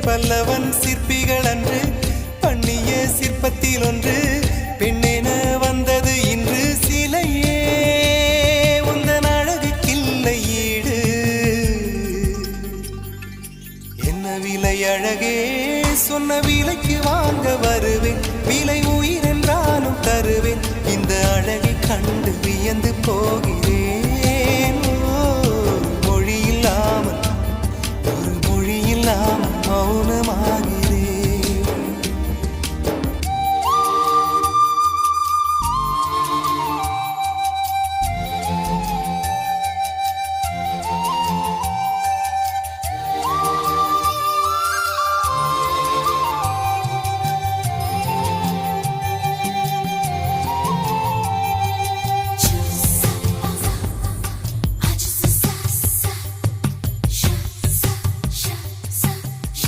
பல்லவன் சிற்பிகள் அன்று பண்ணிய சிற்பத்தில் ஒன்று பெண்ணென வந்தது இன்று சிலையே உந்தன் அழகுக்கில்லை ஈடு. என்ன விலை அழகே சொன்ன விலைக்கு வாங்க வருவேன், விலை உயிர் என்றாலும் தருவேன், இந்த அழகை கண்டு வியந்து போகிறேன்.